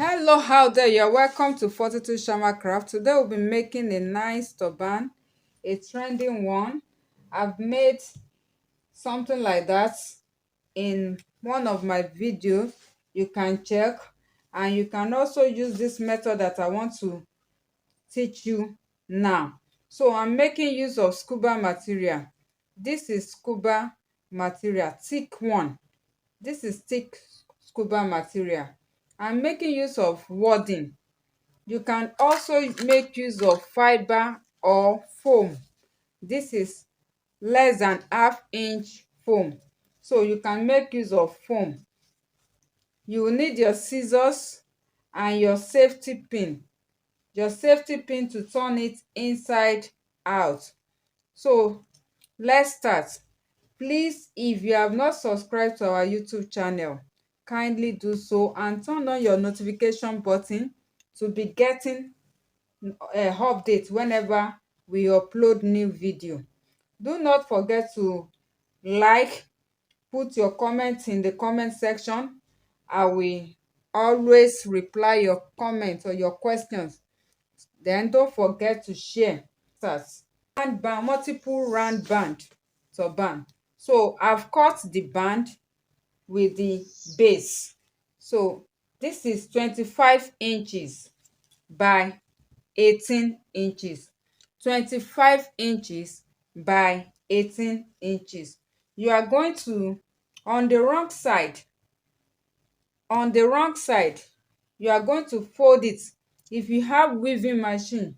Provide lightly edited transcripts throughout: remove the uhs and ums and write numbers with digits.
Hello, how there? You're welcome to Fortitude Shammah craft. Today we'll be making a nice turban, a trending one. I've made something like that in one of my videos. You can check, and you can also use this method that I want to teach you now. So I'm making use of scuba material. This is scuba material, thick one. This is thick scuba material. I'm making use of Warden. You can also make use of fiber or foam. This is less than half-inch foam, so you can make use of foam. You will need your scissors and your safety pin, to turn it inside out. So let's start. Please, if you have not subscribed to our YouTube channel, kindly do so and turn on your notification button to be getting update whenever we upload new video. Do not forget to like, put your comments in the comment section. I will always reply your comments or your questions. Then don't forget to share. Band, multiple round band turban. So I've cut the band with the base. So this is 25 inches by 18 inches. 25 inches by 18 inches. You are going to, on the wrong side, you are going to fold it. If you have weaving machine,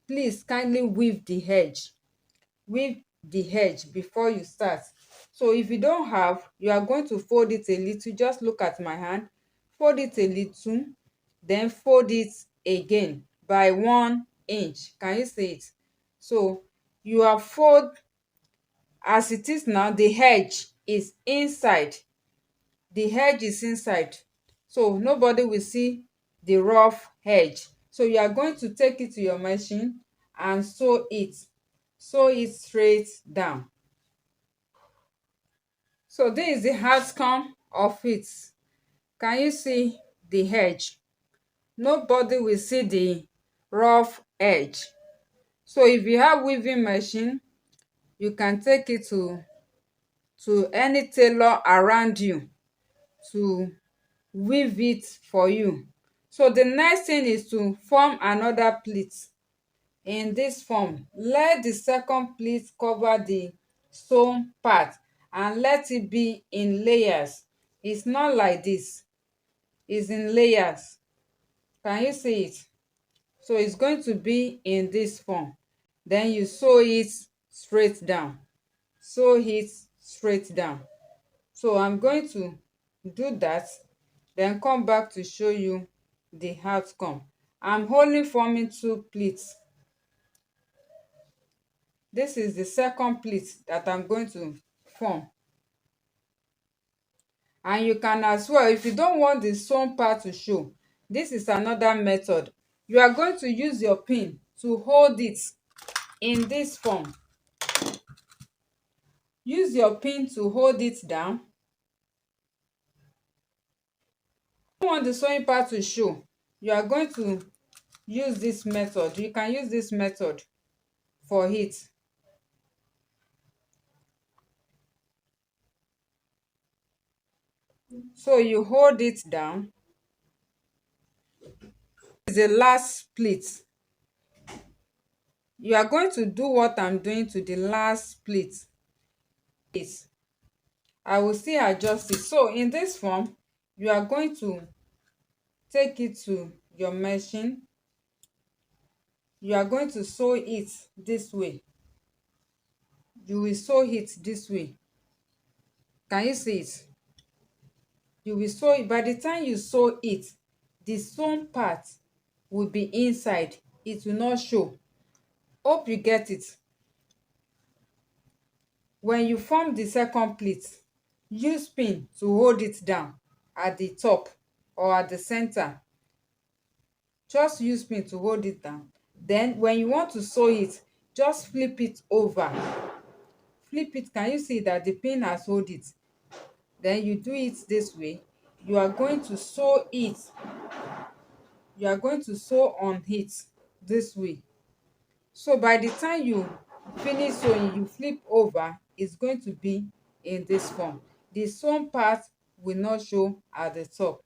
please kindly weave the edge. Weave the edge before you start. So if you don't have, you are going to fold it a little. Just look at my hand. Fold it a little, then fold it again by 1 inch. Can you see it? So you are fold as it is now. The edge is inside. The edge is inside, so nobody will see the rough edge. So you are going to take it to your machine and sew it straight down. So this is the outcome of it. Can you see the edge? Nobody will see the rough edge. So if you have weaving machine, you can take it to any tailor around you to weave it for you. So the next thing is to form another pleat. In this form, let the second pleat cover the sewn part and let it be in layers. It's not like this, it's in layers. Can you see it? So it's going to be in this form. Then you sew it straight down. Sew it straight down. So I'm going to do that, then come back to show you the outcome. I'm only forming 2 pleats. This is the second pleat that I'm going to form. And you can as well, if you don't want the sewn part to show, this is another method. You are going to use your pin to hold it in this form. Use your pin to hold it down. If you don't want the sewing part to show, you are going to use this method. You can use this method for it. So you hold it down. This is the last pleat. You are going to do what I'm doing to the last pleat. I will still adjust it. So in this form, you are going to take it to your machine. You are going to sew it this way. You will sew it this way. Can you see it? You will sew it. By the time you sew it, the sewn part will be inside. It will not show. Hope you get it. When you form the second pleat, use pin to hold it down at the top or at the center. Just use pin to hold it down. Then when you want to sew it, just flip it over. Flip it. Can you see that the pin has hold it? Then you do it this way. You are going to sew it you are going to sew on it this way. So by the time you finish sewing, you flip over, it's going to be in this form. The sewn part will not show at the top.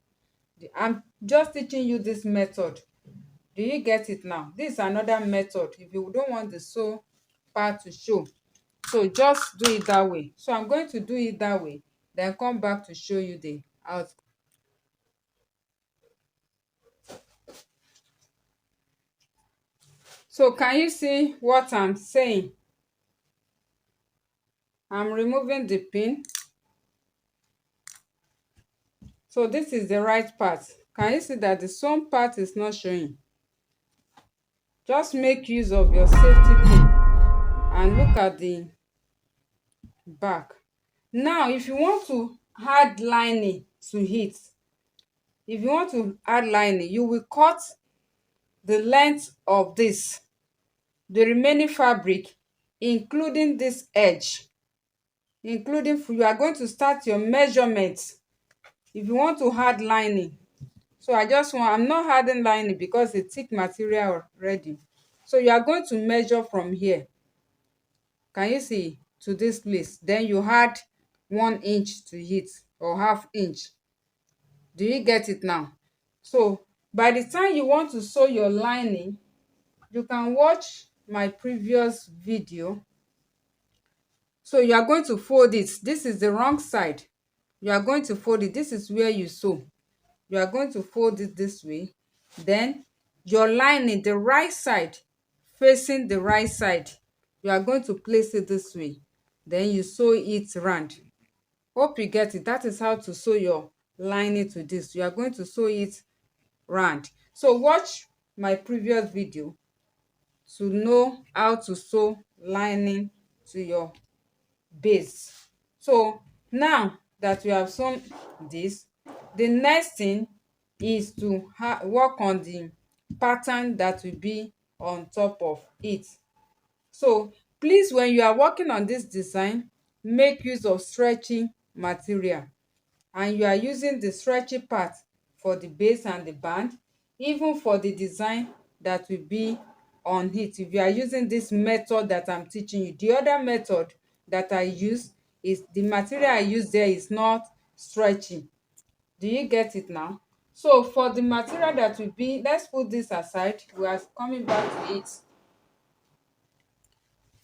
I'm just teaching you this method. Do you get it now? This is another method if you don't want the sew part to show. So just do it that way. So I'm going to do it that way, then come back to show you the out. So can you see what I'm saying? I'm removing the pin. So this is the right part. Can you see that the sewn part is not showing? Just make use of your safety pin and look at the back. Now if you want to add lining to it, you will cut the length of this, the remaining fabric, including this edge, you are going to start your measurements if you want to add lining. So I'm not adding lining because it's thick material already. So you are going to measure from here, can you see, to this place, then you add 1 inch to it, or ½ inch. Do you get it now? So by the time you want to sew your lining, you can watch my previous video. So you are going to fold it. This is the wrong side. You are going to fold it. This is where you sew. You are going to fold it this way. Then your lining, the right side, facing the right side, you are going to place it this way. Then you sew it round. Hope you get it. That is how to sew your lining to this. You are going to sew it round. So watch my previous video to know how to sew lining to your base. So now that we have sewn this, the next thing is to work on the pattern that will be on top of it. So please, when you are working on this design, make use of stretchy material, and you are using the stretchy part for the base and the band, even for the design that will be on it. If you are using this method that I'm teaching you, the other method that I use is the material I use there is not stretchy. Do you get it now? So for the material that will be, let's put this aside, we are coming back to it.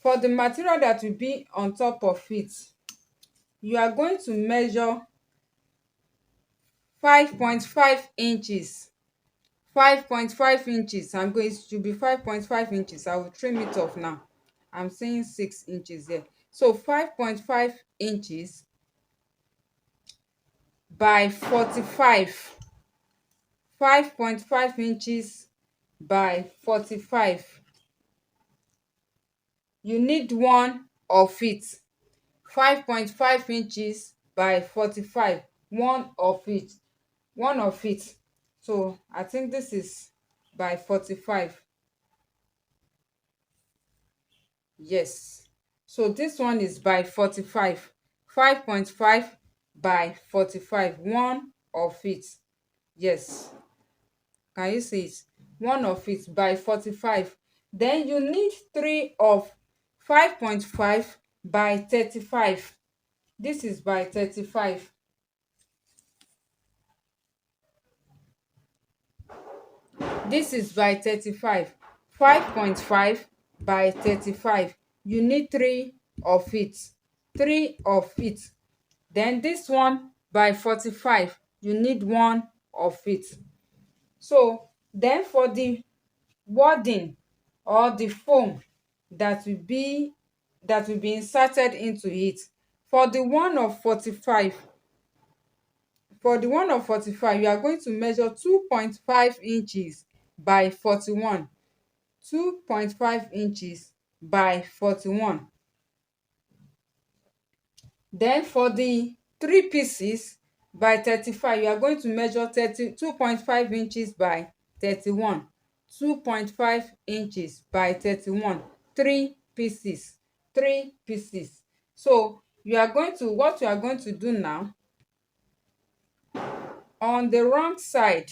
For the material that will be on top of it, you are going to measure 5.5 inches. 5.5 inches. It should be 5.5 inches. I will trim it off now. I'm saying 6 inches there. So 5.5 inches by 45. 5.5 inches by 45. You need one of it. 5.5 inches by 45. One of it. So I think this is by 45. Yes. So this one is by 45. 5.5 by 45. One of it. Yes. Can you see it? One of it by 45. Then you need 3 of 5.5 by 35. This is by 35. This is by 35. 5.5 by 35. You need 3 of it. 3 of it. Then this one by 45. You need 1 of it. So then for the wording or the foam that will be inserted into it, for the one of 45, you are going to measure 2.5 inches by 41. 2.5 inches by 41. Then for the 3 pieces by 35, you are going to measure 2.5 inches by 31. 2.5 inches by 31. 3 pieces. 3 pieces. So what you are going to do now, on the wrong side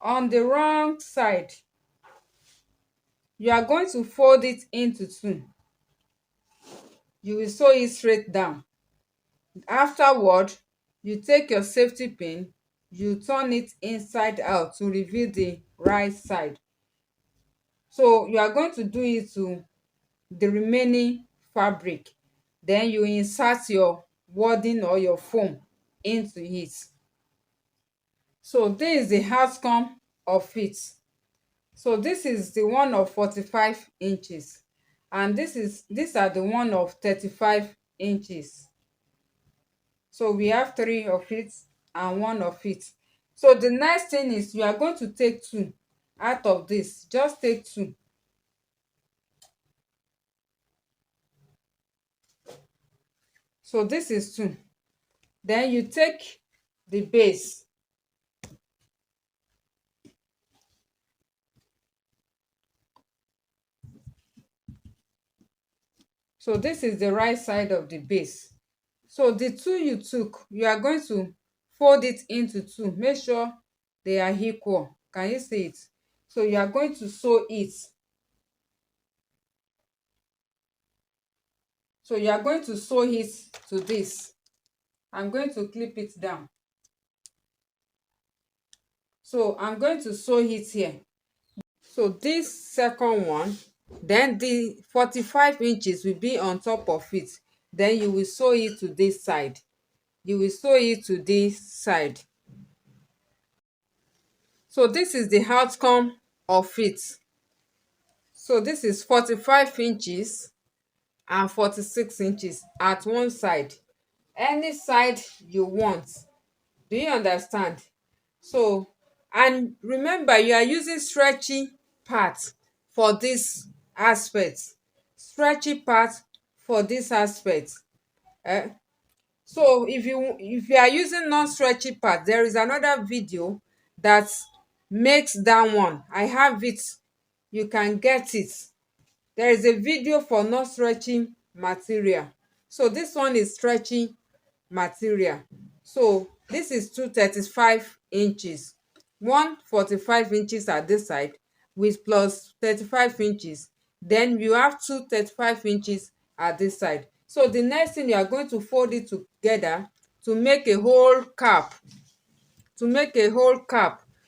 On the wrong side, you are going to fold it into two. You will sew it straight down. Afterward, you take your safety pin, you turn it inside out to reveal the right side. So you are going to do it to the remaining fabric. Then you insert your wording or your foam into it. So this is the outcome of it. So this is the one of 45 inches, and these are the one of 35 inches. So we have three of it and one of it. So the next thing is you are going to take two out of this. Just take two. So this is two. Then you take the base. So this is the right side of the base. So the two you took, you are going to fold it into two. Make sure they are equal. Can you see it? So you are going to sew it. So you are going to sew it to this. I'm going to clip it down. So I'm going to sew it here. So this second one, then the 45 inches will be on top of it. Then you will sew it to this side. You will sew it to this side. So this is the outcome of it. So this is 45 inches and 46 inches at one side. Any side you want. Do you understand? So, and remember, you are using stretchy part for this aspect. Stretchy part for this aspect. eh so if you are using non-stretchy part, there is another video that makes that one. I have it. You can get it. There is a video for non stretching material. So this one is stretchy material. So this is 235 inches, 145 inches at this side with plus 35 inches. Then you have 235 inches at this side. So the next thing, you are going to fold it together to make a whole cap.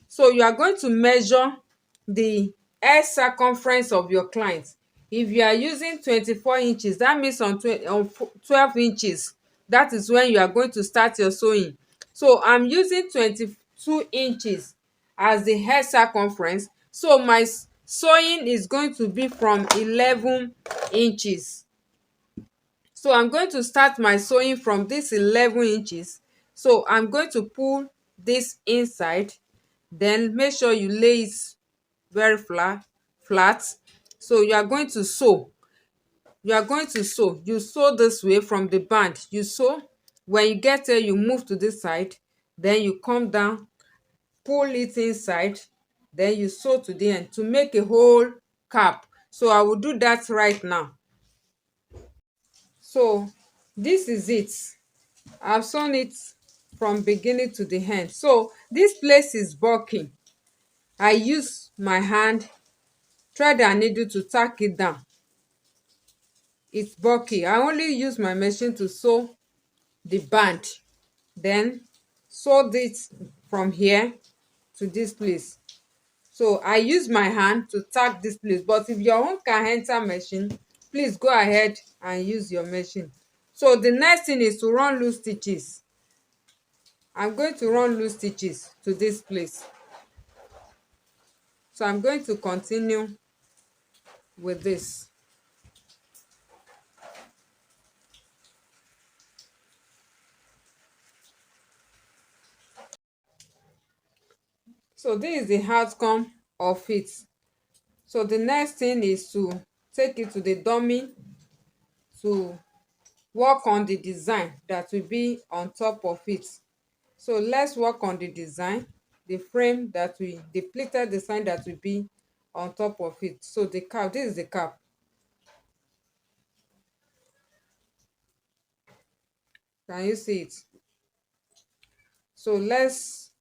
So you are going to measure the hair circumference of your client. If you are using 24 inches, that means on 12 inches, that is when you are going to start your sewing. So I'm using 22 inches as the hair circumference. So my sewing is going to be from 11 inches. So I'm going to start my sewing from this 11 inches. So I'm going to pull this inside. Then make sure you lay it very flat. So you are going to sew. You sew this way from the band. You sew. When you get there, you move to this side. Then you come down, pull it inside. Then you sew to the end to make a whole cap. So I will do that right now. So this is it. I've sewn it from beginning to the end. So this place is bulky. I use my hand, thread and needle to tack it down. It's bulky. I only use my machine to sew the band. Then sew it from here to this place. So I use my hand to tack this place. But if your own can enter machine, please go ahead and use your machine. So the next thing is to run loose stitches. I'm going to run loose stitches to this place. So I'm going to continue with this. So this is the outcome of it. So the next thing is to take it to the dummy to work on the design that will be on top of it. So let's work on the design, the frame that we, the pleated design that will be on top of it. So the cap, this is the cap. Can you see it? So let's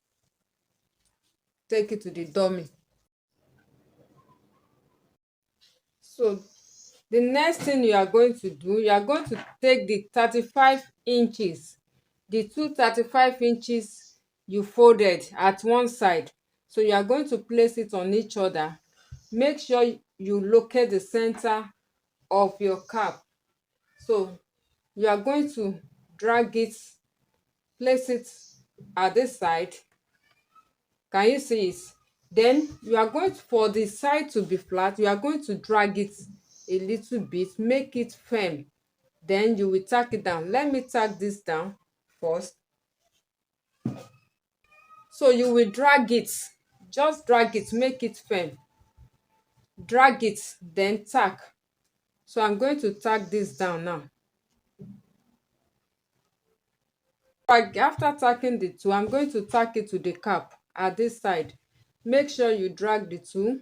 take it to the dummy. So the next thing you are going to do, you are going to take the 35 inches, the two 35 inches you folded at one side. So you are going to place it on each other. Make sure you locate the center of your cap. So you are going to drag it, place it at this side. Can you see it? Then you are going to, for the side to be flat, you are going to drag it a little bit, make it firm. Then you will tack it down. Let me tack this down first. So you will drag it, just drag it, make it firm. Drag it, then tack. So I'm going to tack this down now. After tacking the two, I'm going to tack it to the cap at this side. Make sure you drag the two.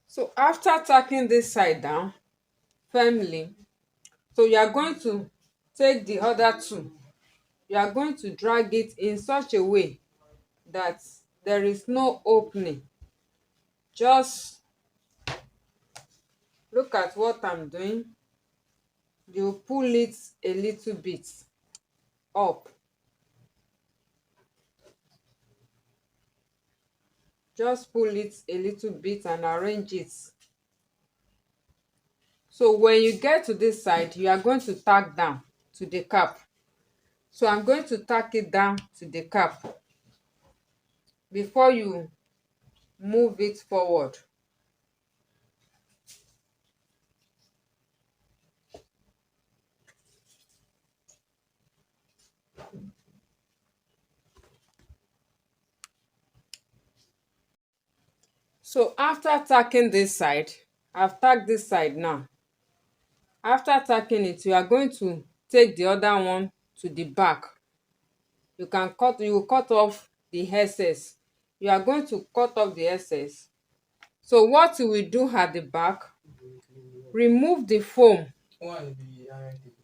So after tacking this side down firmly, so you are going to take the other two. You are going to drag it in such a way that there is no opening. Just look at what I'm doing. You pull it a little bit up. Just pull it a little bit and arrange it. So when you get to this side, you are going to tack down to the cap. So I'm going to tack it down to the cap before you move it forward. So after tacking this side, I've tacked this side now. After tacking it, you are going to take the other one to the back. You will cut off the excess. You are going to cut off the excess. So what you will do at the back, remove the foam,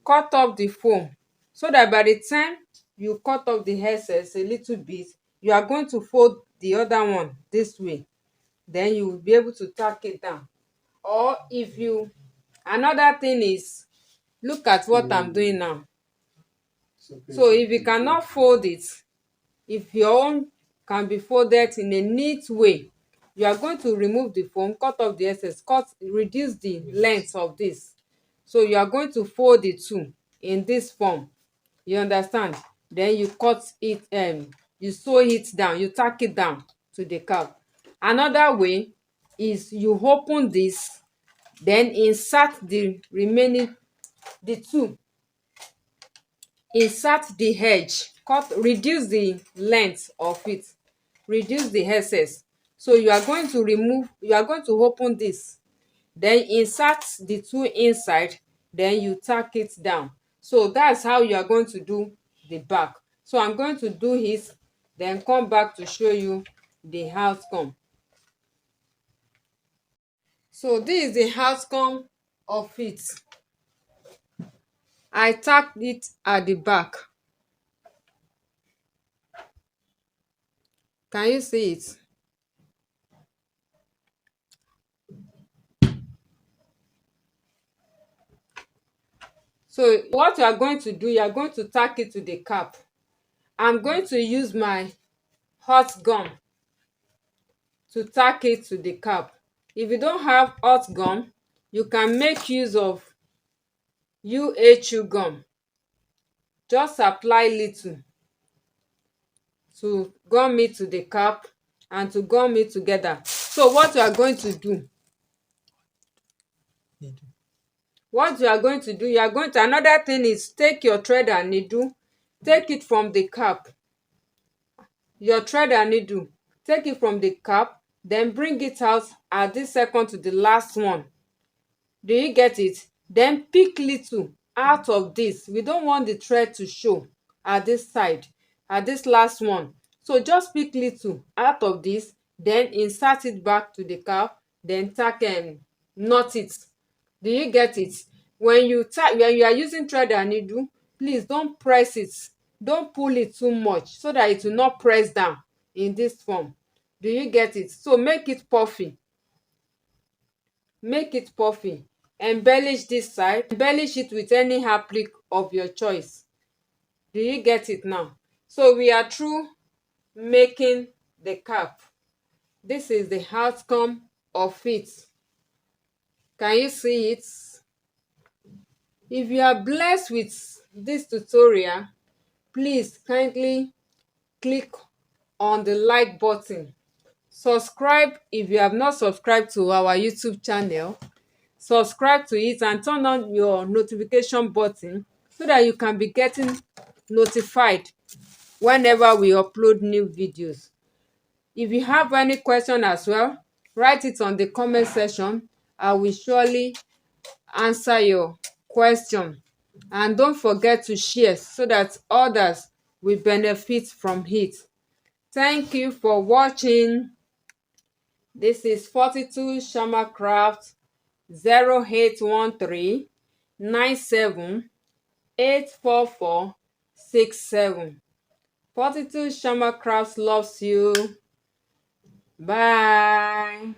cut off the foam, so that by the time you cut off the excess a little bit, you are going to fold the other one this way. Then you will be able to tack it down. Or if you, another thing is, look at what I'm doing now. So if you cannot fold it, if your own can be folded in a neat way, you are going to remove the foam, cut off the excess, reduce the length of this. So you are going to fold the two in this form. You understand? Then you cut it, you sew it down, you tack it down to the cap. Another way is you open this, then insert the remaining, the two, insert the edge, reduce the length of it, reduce the excess. So you are going to remove, you are going to open this, then insert the two inside, then you tack it down. So that's how you are going to do the back. So I'm going to do it, then come back to show you the outcome. So this is the outcome of it. I tacked it at the back. Can you see it? So what you are going to do, you are going to tack it to the cap. I'm going to use my hot gum to tack it to the cap. If you don't have hot gum, you can make use of UHU gum. Just apply little to gum it to the cap and to gum it together. So what you are going to do, you are going to, another thing is, take your thread and needle, take it from the cap, your thread and needle, take it from the cap, then bring it out at this second to the last one. Do you get it? Then pick little out of this. We don't want the thread to show at this side, at this last one. So just pick little out of this, then insert it back to the cap, then tack and knot it. Do you get it? When you are using thread and needle, please don't press it, don't pull it too much so that it will not press down in this form. Do you get it? So make it puffy, make it puffy. Embellish this side, embellish it with any applique of your choice. Do you get it now? So we are through making the cap. This is the outcome of it. Can you see it? If you are blessed with this tutorial, please kindly click on the like button. Subscribe if you have not subscribed to our YouTube channel. Subscribe to it and turn on your notification button so that you can be getting notified whenever we upload new videos. If you have any question as well, write it on the comment section. I will surely answer your question. And don't forget to share so that others will benefit from it. Thank you for watching. This is Fortitude Shammah Craft 0813 97 84467. Fortitude Shammah Crafts loves you. Bye.